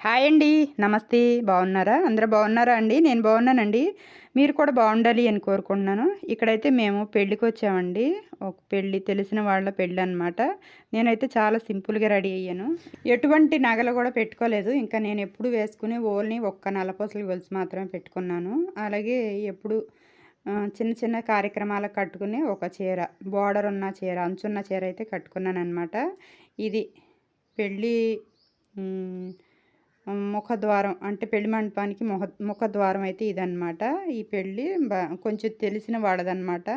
Hi అండి. నమస్తే. బాగున్నారా? అందరూ బాగున్నారా అండి? నేను బాగున్నానండి. మీరు కూడా బాగుండాలి అని కోరుకుంటున్నాను. ఇక్కడైతే మేము పెళ్ళికొచ్చామండి. ఒక పెళ్ళి తెలిసిన వాళ్ళ పెళ్ళనమాట. నేనైతే చాలా సింపుల్‌గా రెడీ అయ్యాను. ఎటువంటి నగలు కూడా పెట్టుకోలేదు. ఇంకా నేనెప్పుడు వేసుకునే ఓన్లీ ఒక్క నల్లపూసల గొలుసు మాత్రమే పెట్టుకున్నాను. అలాగే ఎప్పుడు చిన్న చిన్న కార్యక్రమాలకు కట్టుకునే ఒక చీర, బోర్డర్ ఉన్న చీర, అంచున్న చీర అయితే కట్టుకున్నాననమాట. ఇది పెళ్ళి హ్మ్. ముఖద్వారం అంటే పెళ్లి మండపానికి ముఖద్వారం అయితే ఇదనమాట. ఈ పెళ్ళి కొంచెం తెలిసిన వాళ్ళదనమాట.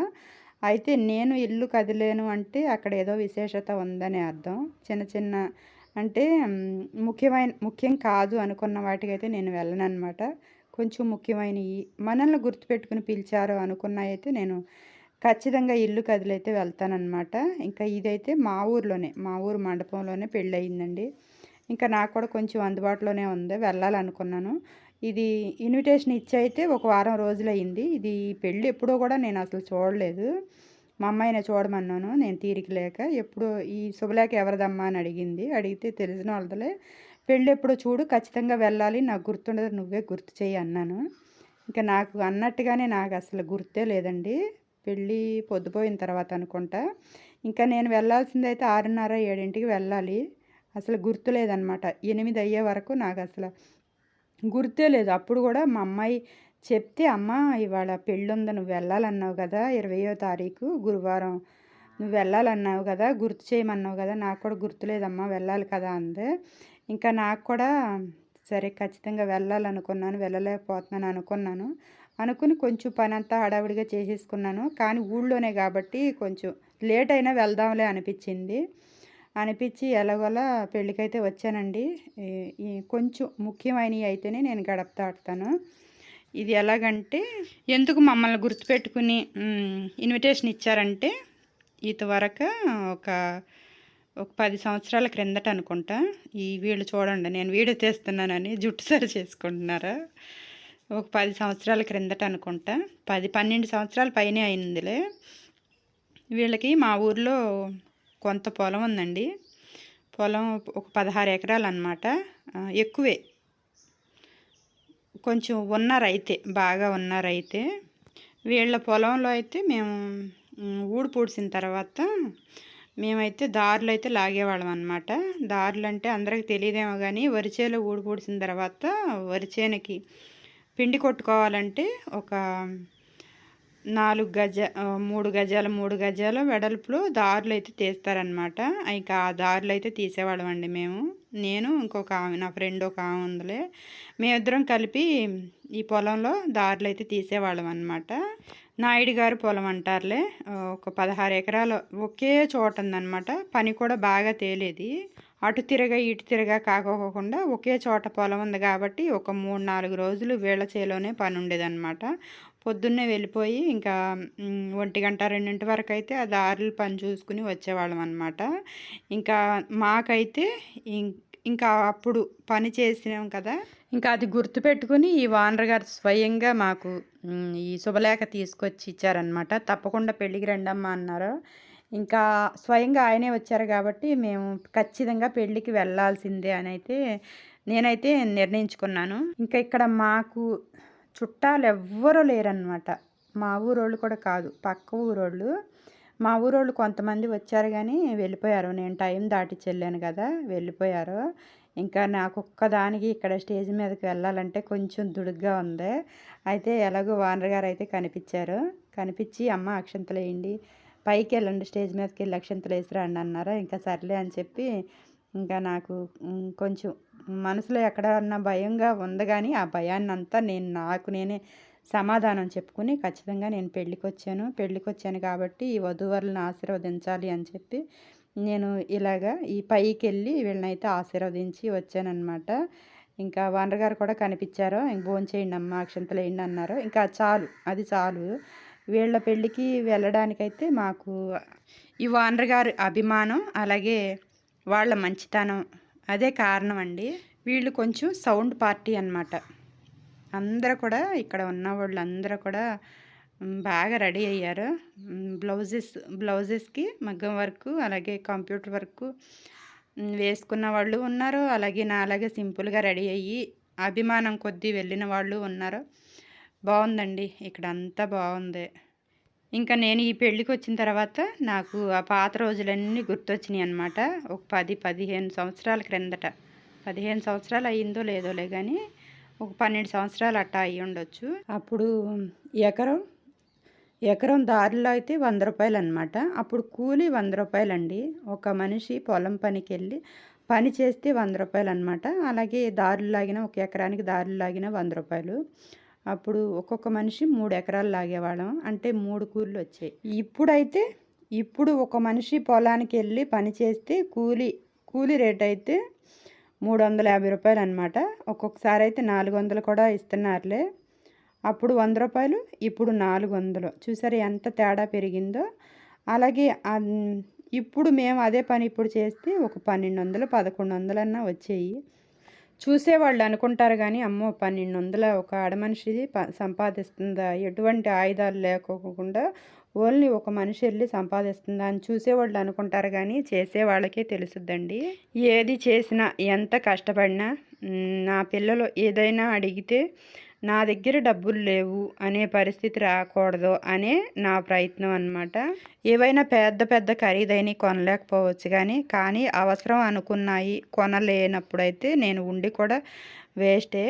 అయితే నేను ఇల్లు కదిలేను అంటే అక్కడ ఏదో విశేషత ఉందని అర్థం. చిన్న చిన్న అంటే ముఖ్యం కాదు అనుకున్న వాటికైతే నేను వెళ్ళననమాట. కొంచెం ముఖ్యమైనయి మనల్ని గుర్తుపెట్టుకుని పిలిచారు అనుకున్నయయితే నేను ఖచ్చితంగా ఇల్లు కదిలైతే వెళ్తాననమాట. ఇంకా ఇదైతే మా ఊర్లోనే, మా ఊరు మండపంలోనే పెళ్ళయిందండి. ఇంకా నాకు కూడా కొంచెం అందుబాటులోనే ఉంది. వెళ్ళాలనుకున్నాను. ఇది ఇన్విటేషన్ ఇచ్చి అయితే ఒక వారం రోజులయింది. ఇది పెళ్ళి ఎప్పుడో కూడా నేను అసలు చూడలేదు. మా అమ్మాయినే చూడమన్నాను. నేను తీరిక లేక. ఎప్పుడో ఈ శుభలేఖ ఎవరిదమ్మా అని అడిగింది. అడిగితే తెలిసిన వాళ్ళదిలే. పెళ్ళెప్పుడో చూడు ఖచ్చితంగా వెళ్ళాలి. నాకు గుర్తుండదు నువ్వే గుర్తు చెయ్యి అన్నాను. ఇంకా నాకు అన్నట్టుగానే నాకు అసలు గుర్తే లేదండి. పెళ్ళి పొద్దుపోయిన తర్వాత అనుకుంటా. ఇంకా నేను వెళ్ళాల్సిందైతే 6:30, 7కి వెళ్ళాలి. అసలు గుర్తులేదనమాట. 8 అయ్యే వరకు నాకసల గుర్తే లేదు. అప్పుడు గూడా మా అమ్మాయి చెప్తే, "అమ్మా ఇవాళ పెళ్ళుంది నువ్వు వెళ్ళాలన్నావు గదా! 20వ తారీఖు గురువారం. నువ్వు వెళ్ళాలన్నావు గదా! గుర్తు చేయమన్నావు గదా! నాకు కూడా గుర్తులేదమ్మా వెళ్ళాలి కదా!" అంది. ఇంకా నాకు కూడా సరే ఖచ్చితంగా వెళ్ళాలనుకున్నాను. వెళ్ళలేకపోతున్నాను అనుకున్నాను. అనుకుని కొంచెం పనంతా హడావిడిగా చేసేసుకున్నాను. కానీ ఊళ్ళోనే గాబట్టి కొంచెం లేట్ అయినా వెళ్దాంలే అనిపిచ్చింది. అనిపిచ్చి ఎలాగోలా పెళ్ళికైతే వచ్చానండి. ఈ ఈ కొంచెం ముఖ్యమైనయి అయితేనే నేను గడప దాటుతాను. ఇది ఎలాగంటే ఎందుకు మమ్మల్ని గుర్తుపెట్టుకుని ఇన్విటేషన్ ఇచ్చారంటే ఇదివరక ఒక ఒక 10 సంవత్సరాల క్రిందట అనుకుంటా. వీళ్ళు చూడండి నేను వీడియో తీస్తున్నానని జుట్టు సరి చేసుకుంటున్నారా? ఒక 10 సంవత్సరాల క్రిందట అనుకుంటా. 10, 12 సంవత్సరాల పైనే అయిందిలే. వీళ్ళకి మా ఊర్లో కొంత పొలం ఉందండి. పొలం ఒక 16 ఎకరాలన్నమాట. ఎక్కువే. కొంచెం ఉన్న రైతే, బాగా ఉన్న రైతే. వీళ్ళ పొలంలో అయితే మేము ఊడు పూడ్చిన తర్వాత మేమైతే దారులు అయితే లాగేవాళ్ళం అనమాట. దారులు అంటే అందరికి తెలియదేమో కానీ వరిచేలో ఊడు పూడ్చిన తర్వాత వరిచేనుకి పిండి కొట్టుకోవాలంటే ఒక 3 గజాల 3 గజాల వెడల్పులో దారులైతే తీస్తారనమాట. ఇంకా ఆ దారులైతే తీసేవాళ్ళమండి మేము. నేను ఇంకొక ఆమె, నా ఫ్రెండ్ ఒక ఆమె ఉందిలే. మేమిద్దరం కలిపి ఈ పొలంలో దారులైతే తీసేవాళ్ళం అనమాట. నాయుడు గారి పొలం అంటారులే. ఒక 16 ఎకరాలు ఒకే చోట ఉందనమాట. పని కూడా బాగా తేలేది. అటు తిరగా ఇటు తిరగా కాకోకుండా ఒకే చోట పొలం ఉంది కాబట్టి ఒక 3, 4 రోజులు వీళ్ళ చేలోనే పని ఉండేదన్నమాట. పొద్దున్నే వెళ్ళిపోయి ఇంకా 1 గంట 2 వరకు అయితే ఆ దారులు పని చూసుకుని వచ్చేవాళ్ళం అనమాట. ఇంకా మాకైతే ఇంకా అప్పుడు పని చేసినాం కదా, ఇంకా అది గుర్తుపెట్టుకుని ఈ ఓనర్ గారు స్వయంగా మాకు ఈ శుభలేఖ తీసుకొచ్చి ఇచ్చారనమాట. తప్పకుండా పెళ్ళికి రండమ్మా అన్నారు. ఇంకా స్వయంగా ఆయనే వచ్చారు కాబట్టి మేము ఖచ్చితంగా పెళ్ళికి వెళ్ళాల్సిందే అని అయితే నేనైతే నిర్ణయించుకున్నాను. ఇంకా ఇక్కడ మాకు చుట్టాలు ఎవ్వరూ లేరనమాట. మా ఊరోళ్ళు కూడా కాదు, పక్క ఊరోళ్ళు. మా ఊరోళ్ళు కొంతమంది వచ్చారు కానీ వెళ్ళిపోయారు. నేను టైం దాటిచ్చి వెళ్ళాను కదా, వెళ్ళిపోయారు. ఇంకా నాకు ఒక్కదానికి ఇక్కడ స్టేజ్ మీదకి వెళ్ళాలంటే కొంచెం దుడుగ్గా ఉంది. అయితే ఎలాగో ఓనర్ గారు అయితే కనిపించారు. కనిపించి అమ్మ అక్షంతలు వేయండి, పైకి వెళ్ళండి, స్టేజ్ మీదకి వెళ్ళి అక్షంతలు వేసిరండి అన్నారు. ఇంకా సర్లే అని చెప్పి ఇంకా నాకు కొంచెం మనసులో ఎక్కడన్నా భయంగా ఉంది కానీ ఆ భయాన్ని అంతా నాకు నేనే సమాధానం చెప్పుకుని ఖచ్చితంగా నేను పెళ్ళికొచ్చాను కాబట్టి ఈ వధూవరులను ఆశీర్వదించాలి అని చెప్పి నేను ఇలాగా ఈ పైకి వెళ్ళి వీళ్ళనైతే ఆశీర్వదించి వచ్చానన్నమాట. ఇంకా ఓనర్ గారు కూడా కనిపించారు. ఇంక భోంచేయండి అమ్మ, అక్షంతలు వేయండి అన్నారు. ఇంకా చాలు, అది చాలు. వీళ్ళ పెళ్ళికి వెళ్ళడానికైతే మాకు ఈ ఓనర్ గారి అభిమానం, అలాగే వాళ్ళ మంచితనం అదే కారణం అండి. వీళ్ళు కొంచెం సౌండ్ పార్టీ అన్నమాట. అందరూ కూడా ఇక్కడ ఉన్న వాళ్ళందరూ కూడా బాగా రెడీ అయ్యారు. బ్లౌజెస్కి మగ్గం వర్క్, అలాగే కంప్యూటర్ వర్క్, వేసుకున్న వాళ్ళు ఉన్నారు. అలాగే నాలాగే సింపుల్‌గా రెడీ అయ్యి అభిమానం కొద్దీ వెళ్ళిన వాళ్ళు ఉన్నారు. బావుందండి. ఇక్కడంతా బావుంది. ఇంకా నేను ఈ పెళ్ళికొచ్చిన తర్వాత నాకు ఆ పాత రోజులన్నీ గుర్తొచ్చినాయన్నమాట. ఒక 10, 15 సంవత్సరాల క్రిందట. 15 సంవత్సరాలు అయిందో లేదోలే గానీ, ఒక 12 సంవత్సరాలు అట్టా అయ్యుండొచ్చు. అప్పుడు ఎకరం ఎకరం దారిలో అయితే రూ. 100 అప్పుడు కూలి రూ. 100 ఒక మనిషి పొలం పనికెళ్ళి పని చేస్తే రూ. 100 అలాగే దారులు లాగిన ఒక ఎకరానికి దారులు లాగిన రూ. 100. అప్పుడు ఒక్కొక్క మనిషి 3 ఎకరాలు లాగేవాళ్ళం. అంటే 3 కూలీలు వచ్చాయి. ఇప్పుడు ఒక మనిషి పొలానికి వెళ్ళి పని చేస్తే కూలి రేట్ అయితే రూ. 350 ఒక్కొక్కసారి అయితే 400 కూడా ఇస్తున్నారులే. అప్పుడు రూ. 100, ఇప్పుడు 400. చూసారా ఎంత తేడా పెరిగిందో. అలాగే ఇప్పుడు మేము అదే పని ఇప్పుడు చేస్తే ఒక 1200, 1100 వచ్చేయి. చూసేవాళ్ళు అనుకుంటారు కానీ, అమ్మో 1200 ఒక ఆడమనిషి సంపాదిస్తుందా, ఎటువంటి ఆయుధాలు లేకోకుండా ఓన్లీ ఒక మనిషి వెళ్ళి సంపాదిస్తుందా అని చూసేవాళ్ళు అనుకుంటారు కానీ, చేసేవాళ్ళకే తెలుసుద్దండి. ఏది చేసినా ఎంత కష్టపడినా నా పిల్లలు ఏదైనా అడిగితే నా దగ్గర డబ్బులు లేవు అనే పరిస్థితి రాకూడదు అనే నా ప్రయత్నం అన్నమాట. ఏవైనా పెద్ద పెద్ద ఖరీదైనవి కొనలేకపోవచ్చు కానీ అవసరం అనుకున్నాయి కొనలేనప్పుడైతే నేను ఉండి కూడా వేస్టే.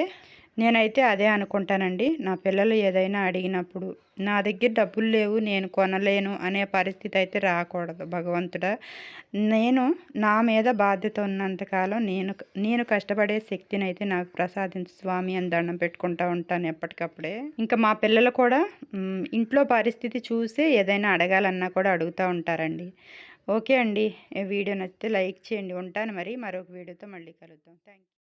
నేనైతే అదే అనుకుంటానండి. నా పిల్లలు ఏదైనా అడిగినప్పుడు నా దగ్గర డబ్బులు లేవు, నేను కొనలేను అనే పరిస్థితి అయితే రాకూడదు భగవంతుడా. నా మీద బాధ్యత ఉన్నంతకాలం నేను కష్టపడే శక్తిని అయితే నాకు ప్రసాదించు స్వామి అని దండం పెట్టుకుంటూ ఉంటాను ఎప్పటికప్పుడే. ఇంకా మా పిల్లలు కూడా ఇంట్లో పరిస్థితి చూసే ఏదైనా అడగాలన్నా కూడా అడుగుతూ ఉంటారండి. ఓకే అండి, వీడియో నచ్చితే లైక్ చేయండి. ఉంటాను మరి, మరొక వీడియోతో మళ్ళీ కలుద్దాం. Thank you.